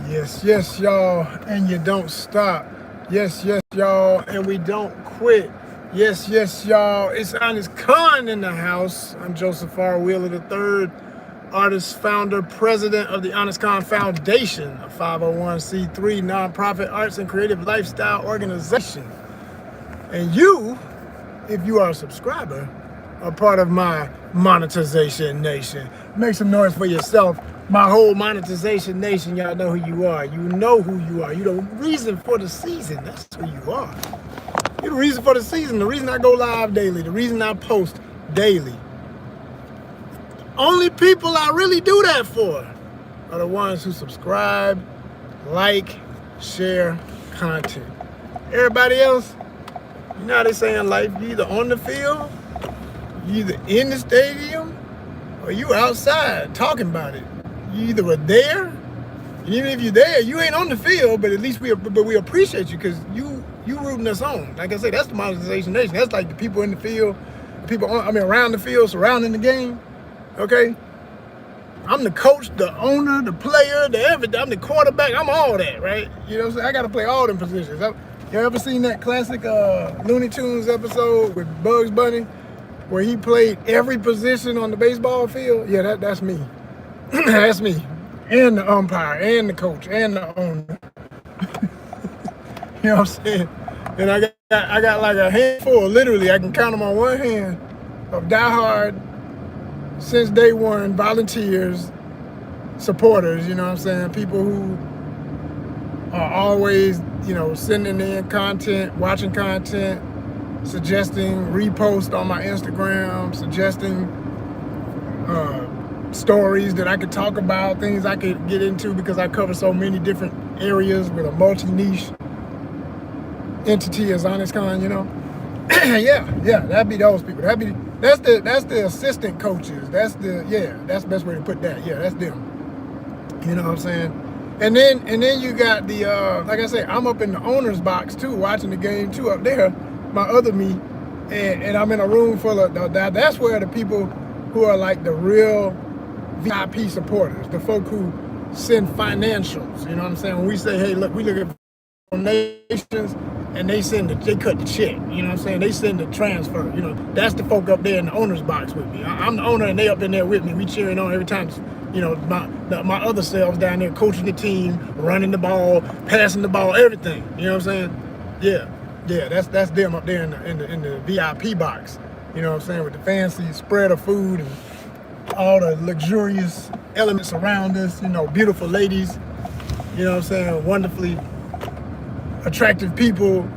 Yes, yes, y'all, and you don't stop. Yes, yes, y'all, and we don't quit. Yes, yes, y'all. It's ONYXCON in the house. I'm Joseph R. Wheeler III, artist, founder, president of the ONYXCON Foundation, a 501c3 nonprofit arts and creative lifestyle organization. And you, if you are a subscriber, are part of my monetization nation. Make some noise for yourself. My whole monetization nation, y'all know who you are. You know who you are. You're the reason for the season. That's who you are. You're the reason for the season. The reason I go live daily. The reason I post daily. Only people I really do that for are the ones who subscribe, like, share content. Everybody else, you know how they say in life, you either on the field, you either in the stadium, or you outside talking about it. You either were there, and even if you're there, you ain't on the field, but at least we appreciate you because you rooting us on. Like I say, that's the monetization nation. That's like the people in the field, the people around the field, surrounding the game. Okay, I'm the coach, the owner, the player, the everything. I'm the quarterback. I'm all that, right? You know what I'm saying? I got to play all them positions. You ever seen that classic Looney Tunes episode with Bugs Bunny, where he played every position on the baseball field? Yeah, that's me. That's me, and the umpire, and the coach, and the owner. You know what I'm saying? And I got like a handful, literally, I can count them on one hand, of diehard, since day one, volunteers, supporters. You know what I'm saying? People who are always, sending in content, watching content, suggesting repost on my Instagram, suggesting stories that I could talk about, things I could get into because I cover so many different areas with a multi-niche entity as ONYXCON, yeah, that'd be those people. That's the assistant coaches. That's the best way to put that. Yeah, that's them. You know what I'm saying? And then you got the like I say, I'm up in the owner's box too, watching the game too up there, my other me, and I'm in a room full of that's where the people who are like the real VIP supporters, the folk who send financials. You know what I'm saying? When we say, hey, look, we look at donations, and they cut the check. You know what I'm saying? They send the transfer. That's the folk up there in the owner's box with me. I'm the owner, and they up in there with me. We cheering on every time. My other selves down there coaching the team, running the ball, passing the ball, everything. You know what I'm saying? Yeah. That's them up there in the VIP box. You know what I'm saying? With the fancy spread of food and all the luxurious elements around us. Beautiful ladies. You know what I'm saying? Wonderfully attractive people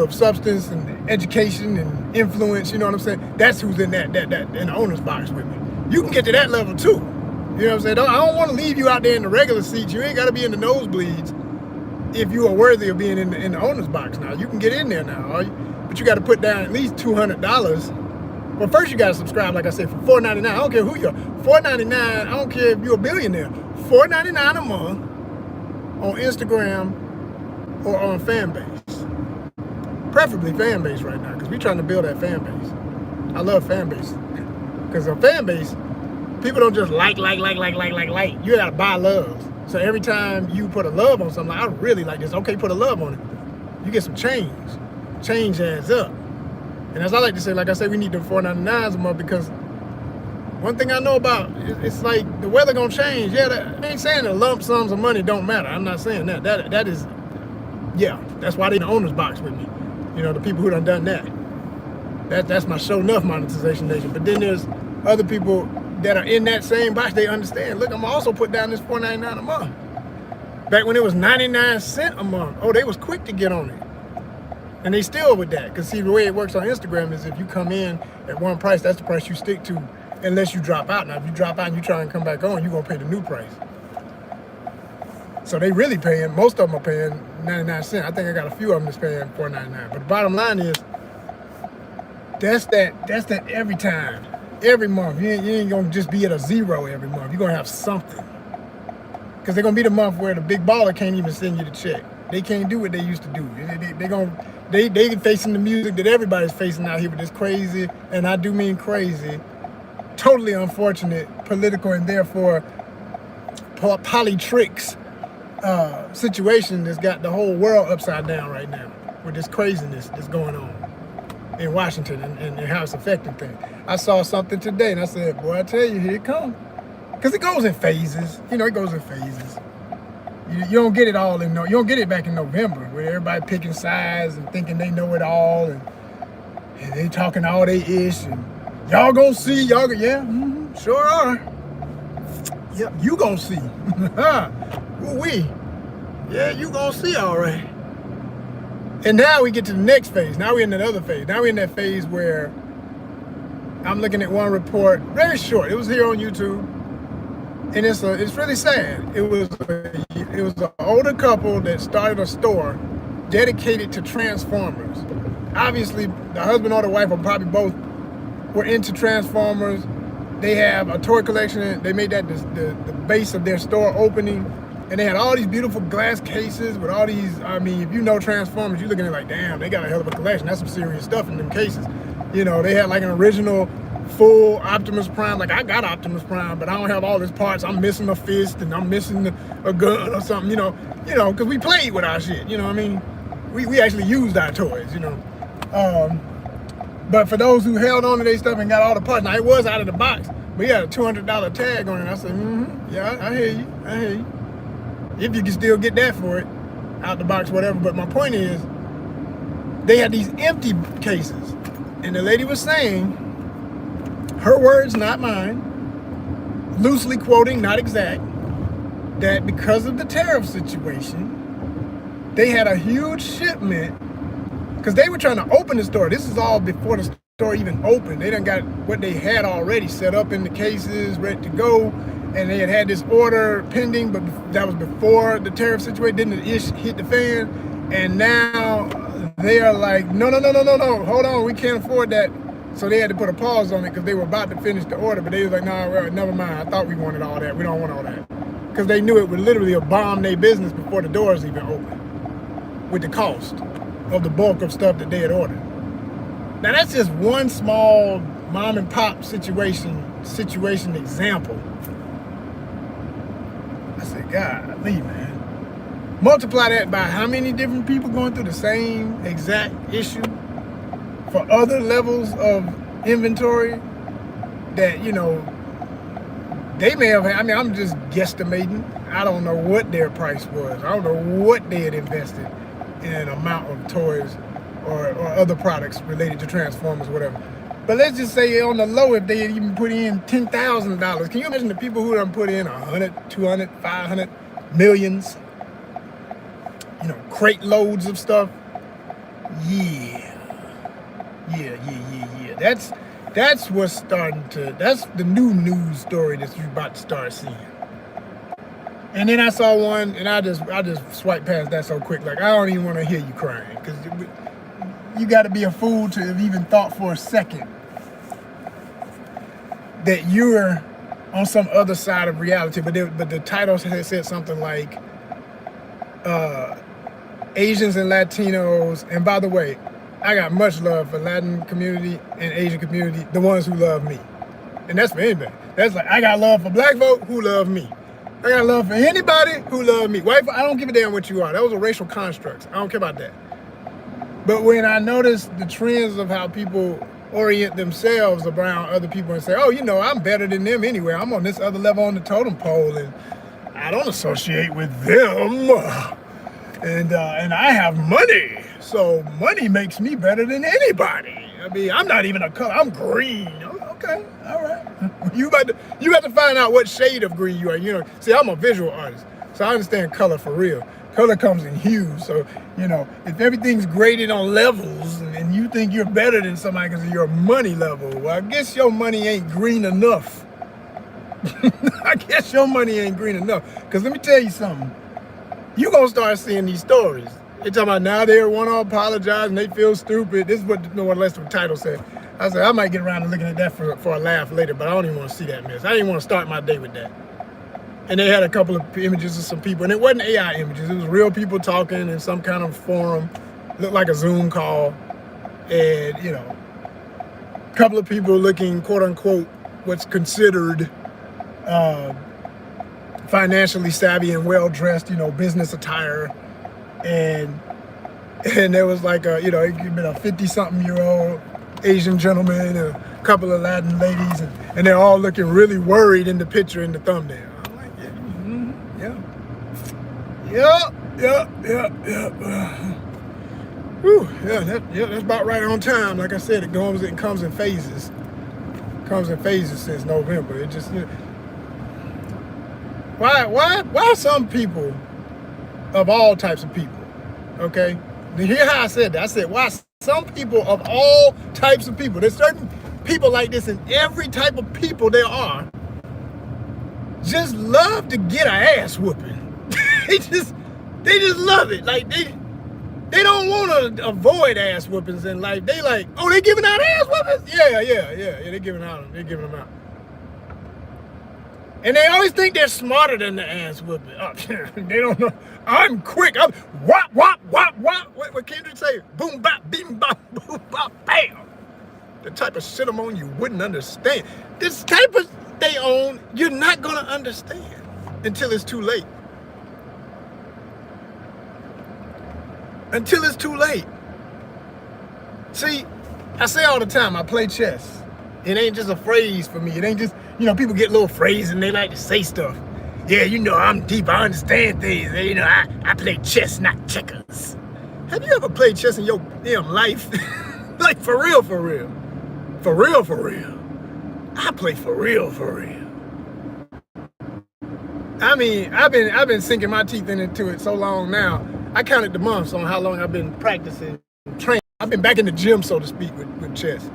of substance and education and influence. You know what I'm saying? That's who's in that in the owner's box with me. You can get to that level too. You know what I'm saying? I don't want to leave you out there in the regular seats. You ain't got to be in the nosebleeds if you are worthy of being in the owner's box now. You can get in there now, but you got to put down at least $200. Well, first you got to subscribe, like I said, for $4.99. I don't care who you are. $4.99. I don't care if you're a billionaire. $4.99 a month on Instagram or on Fanbase. Preferably Fanbase right now, because we're trying to build that Fanbase. I love Fanbase. Because on Fanbase, people don't just like. You gotta buy love. So every time you put a love on something, like, I really like this. Okay, put a love on it. You get some change. Change adds up. And as I like to say, like I say, we need them $4.99 a month, because one thing I know about, it's like the weather gonna change. Yeah, I ain't saying that lump sums of money don't matter. I'm not saying that. That is, yeah, that's why they in the owner's box with me. The people who done that. That's my show enough monetization nation. But then there's other people that are in that same box. They understand. Look, I'm also put down this $4.99 a month. Back when it was 99 cents a month. Oh, they was quick to get on it. And they still with that. Because see, the way it works on Instagram is if you come in at one price, that's the price you stick to unless you drop out. Now, if you drop out and you try and come back on, you're going to pay the new price. So they really paying, most of them are paying 99 cents. I think I got a few of them that's paying $4.99. But the bottom line is, that's that every time, every month. You ain't going to just be at a zero every month. You're going to have something. Because they're going to be the month where the big baller can't even send you the check. They can't do what they used to do. They facing the music that everybody's facing out here with this crazy, and I do mean crazy, totally unfortunate political and therefore poly tricks situation that's got the whole world upside down right now with this craziness that's going on in Washington and how it's affecting things. I saw something today and I said, boy, I tell you, here it comes. Because it goes in phases. You know, it goes in phases. You don't get it all you don't get it back in November where everybody picking sides and thinking they know it all and they talking all they ish and y'all gonna see, yeah, sure are. Yep, you gonna see. We. Yeah, you gonna see all right. And now we get to the next phase. Now we're in another phase. Now we're in that phase where I'm looking at one report, very short. It was here on YouTube. And it's really sad. It was an older couple that started a store dedicated to Transformers. Obviously, the husband or the wife, or probably both, were into Transformers. They have a toy collection. They made that the base of their store opening. And they had all these beautiful glass cases with all these, I mean, if you know Transformers, you're looking at it like, damn, they got a hell of a collection. That's some serious stuff in them cases. You know, they had like an original full Optimus Prime. Like, I got Optimus Prime, but I don't have all his parts. I'm missing a fist and I'm missing a gun or something, you know, because we played with our shit, you know what I mean? We actually used our toys, you know. But for those who held on to their stuff and got all the parts, now it was out of the box, but he had a $200 tag on it. I said, yeah, I hear you. If you can still get that for it, out the box, whatever. But my point is, they had these empty cases. And the lady was saying, her words, not mine, loosely quoting, not exact, that because of the tariff situation, they had a huge shipment, because they were trying to open the store. This is all before the store even opened. They done got what they had already set up in the cases, ready to go. And they had this order pending, but that was before the tariff situation didn't hit the fan. And now they are like, no, hold on, we can't afford that. So they had to put a pause on it because they were about to finish the order, but they was like, nah, well, never mind. I thought we wanted all that. We don't want all that. Because they knew it would literally bomb their business before the doors even opened with the cost of the bulk of stuff that they had ordered. Now that's just one small mom and pop situation example. I said, golly, man. Multiply that by how many different people going through the same exact issue for other levels of inventory that, you know, they may have, I mean, I'm just guesstimating. I don't know what their price was. I don't know what they had invested in an amount of toys or other products related to Transformers, whatever. But let's just say on the low, if they had even put in $10,000, can you imagine the people who done put in 100, 200, 500, millions? You know, crate loads of stuff. Yeah. That's what's starting to, that's the new news story that you're about to start seeing. And then I saw one, and I just swiped past that so quick. Like, I don't even want to hear you crying, because you got to be a fool to have even thought for a second that you're on some other side of reality. But the title said something like Asians and Latinos. And by the way, I got much love for Latin community and Asian community, the ones who love me. And that's for anybody. That's like, I got love for black folk who love me. I got love for anybody who love me. White folk, I don't give a damn what you are. That was a racial construct. I don't care about that. But when I notice the trends of how people orient themselves around other people and say, oh, you know, I'm better than them anyway. I'm on this other level on the totem pole and I don't associate with them. And I have money. So money makes me better than anybody. I mean, I'm not even a color. I'm green. Okay, all right. You got to find out what shade of green you are. You know, see, I'm a visual artist, so I understand color for real. Color comes in hues. So, you know, if everything's graded on levels and you think you're better than somebody because of your money level, well, I guess your money ain't green enough. I guess your money ain't green enough. Because let me tell you something. You're going to start seeing these stories. They're talking about now they want to apologize and they feel stupid. This is what the rest of the title said. I said, I might get around to looking at that for a laugh later, but I don't even want to see that mess. I didn't want to start my day with that. And they had a couple of images of some people, and it wasn't AI images. It was real people talking in some kind of forum. Looked like a Zoom call. And, you know, a couple of people looking, quote unquote, what's considered financially savvy and well-dressed, business attire. And there was like it could be a 50-something-year-old Asian gentleman and a couple of Latin ladies, and they're all looking really worried in the picture in the thumbnail. I'm like, yeah. Whew, that's about right on time. Like I said, it comes in phases. Since November. It just why some people of all types of people, okay? Now, hear how I said that. I said why some people of all types of people. There's certain people like this, and every type of people there are just love to get an ass whooping. they just love it. Like they don't want to avoid ass whoopings in life. They like, oh, they giving out ass whoopings? Yeah, they're giving them out. And they always think they're smarter than the ass whooping. Oh, they don't know. I'm quick. I'm whop, whop, whop, whop. What Kendrick say? Boom, bop, beam, bop, boom, bop, bam. The type of shit I'm on you wouldn't understand. This type of they own, you're not going to understand until it's too late. Until it's too late. See, I say all the time, I play chess. It ain't just a phrase for me. It ain't just, people get little phrases and they like to say stuff. Yeah, I'm deep, I understand things. I play chess, not checkers. Have you ever played chess in your damn life? Like for real, for real. For real, for real. I play for real, for real. I mean, I've been sinking my teeth into it so long now. I counted the months on how long I've been practicing, training. I've been back in the gym, so to speak, with chess.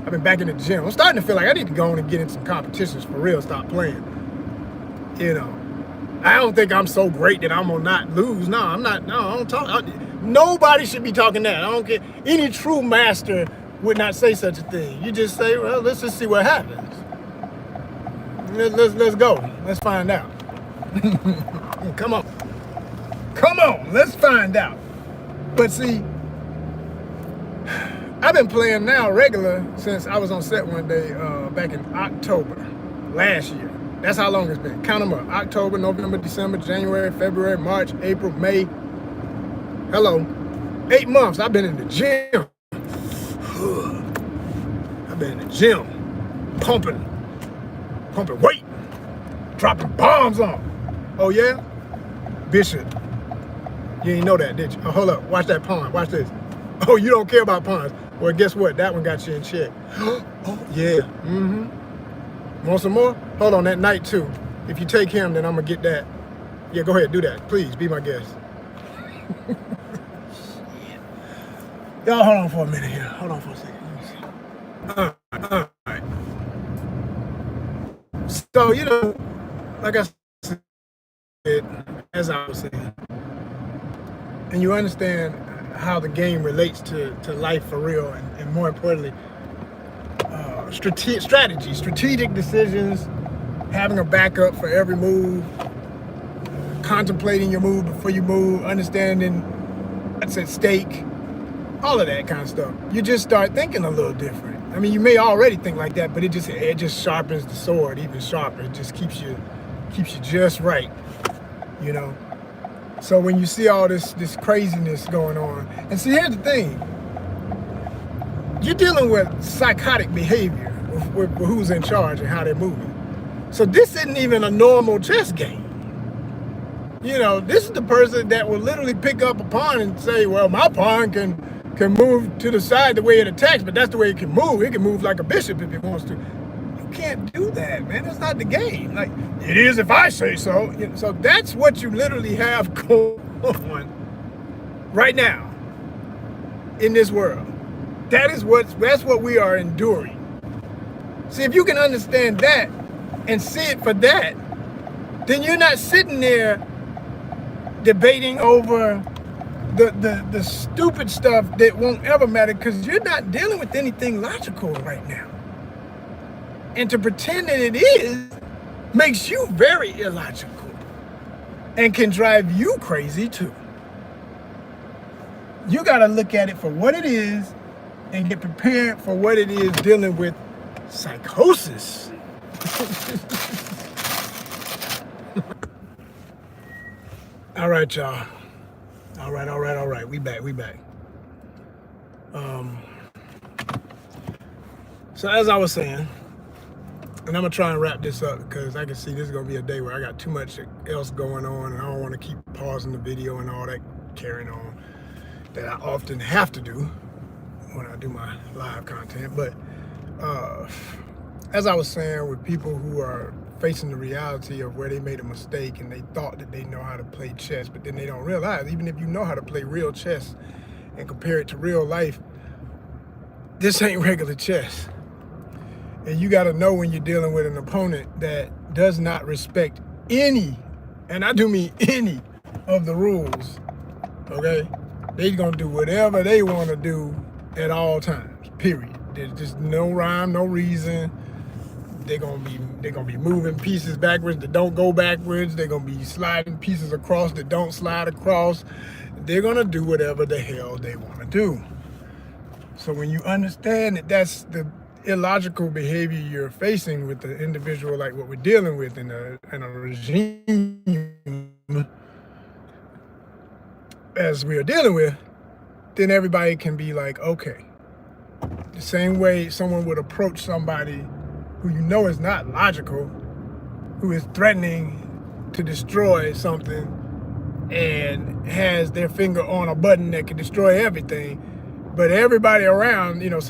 I've been back in the gym. I'm starting to feel like I need to go on and get in some competitions for real, stop playing. I don't think I'm so great that I'm gonna not lose. No, I'm not. No, I don't talk. Nobody should be talking that. I don't care. Any true master would not say such a thing. You just say, well, let's just see what happens. Let's go. Let's find out. Come on, let's find out. But see, I've been playing now regular since I was on set one day back in October last year. That's how long it's been. Count them up. October, November, December, January, February, March, April, May. Hello. 8 months I've been in the gym. I've been in the gym, pumping weight, dropping bombs on. Oh yeah? Bishop. You didn't know that, did you? Oh, hold up, watch that pawn, watch this. Oh, you don't care about pawns. Well, guess what? That one got you in check. Oh, yeah, Want some more? Hold on, that knight too. If you take him, then I'm gonna get that. Yeah, go ahead, do that. Please, be my guest. Y'all, hold on for a minute here. Hold on for a second. All right. So, like I said, as I was saying, and you understand how the game relates to life for real, and more importantly, strategic decisions, having a backup for every move, contemplating your move before you move, understanding what's at stake, all of that kind of stuff. You just start thinking a little different. I mean, you may already think like that, but it just sharpens the sword even sharper. It just keeps you just right, So when you see all this craziness going on, and see, here's the thing. You're dealing with psychotic behavior with who's in charge and how they're moving. So this isn't even a normal chess game. This is the person that will literally pick up a pawn and say, well, my pawn can move to the side the way it attacks, but that's the way it can move. It can move like a bishop if it wants to. You can't do that, man. That's not the game. Like, it is if I say so. So that's what you literally have going on right now in this world. That's what we are enduring. See, if you can understand that and see it for that, then you're not sitting there debating over the stupid stuff that won't ever matter, because you're not dealing with anything logical right now. And to pretend that it is makes you very illogical and can drive you crazy too. You got to look at it for what it is and get prepared for what it is, dealing with psychosis. All right, y'all. All right. We back. So as I was saying, and I'm gonna try and wrap this up because I can see this is gonna be a day where I got too much else going on, and I don't want to keep pausing the video and all that carrying on that I often have to do when I do my live content. But as I was saying, with people who are facing the reality of where they made a mistake and they thought that they know how to play chess, but then they don't realize, even if you know how to play real chess and compare it to real life, this ain't regular chess. And you got to know when you're dealing with an opponent that does not respect any, and I do mean any, of the rules, okay? They're going to do whatever they want to do at all times, period. There's just no rhyme, no reason. They're gonna be moving pieces backwards that don't go backwards. They're gonna be sliding pieces across that don't slide across. They're gonna do whatever the hell they want to do. So when you understand that that's the illogical behavior you're facing with the individual, like what we're dealing with in a regime as we are dealing with, then everybody can be like, okay. The same way someone would approach somebody who you know is not logical, who is threatening to destroy something and has their finger on a button that can destroy everything, but everybody around, some